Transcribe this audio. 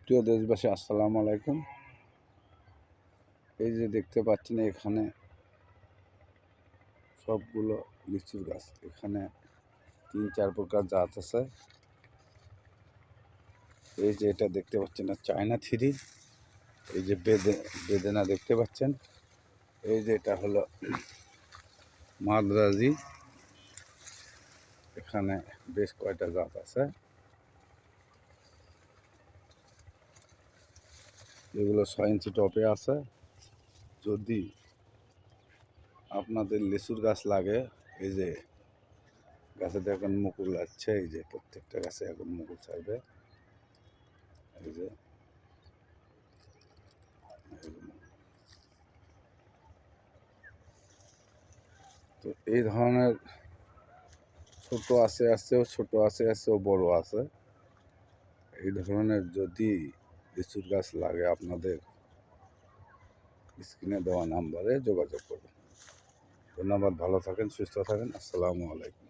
প্রিয় দেশবাসী, আসসালামু আলাইকুম। এই যে দেখতে পাচ্ছেন এখানে সবগুলো লিচুর গাছ। এখানে 3-4 প্রকার জাত আছে। এই যে এটা দেখতে পাচ্ছেন না, চায়না থ্রি। এই যে বেদেনা দেখতে পাচ্ছেন। এই যে এটা হলো মাদ্রাজি। এখানে বেশ কয়টা জাত আছে। এগুলো 6 ইঞ্চি টপে আছে। যদি আপনাদের লিচুর গাছ লাগে, এই যে গাছে এখন মুকুল আসছে, এই যে প্রত্যেকটা গাছে এখন মুকুল ছাড়বে। এই যে তো এই ধরনের ছোট আছে বড় আছে। এই ধরনের যদি লিচুর গাছ লাগে আপনাদের স্ক্রিনে দেওয়া নাম্বারে যোগাযোগ করুন। ধন্যবাদ, ভালো থাকেন, সুস্থ থাকেন। আসসালামু আলাইকুম।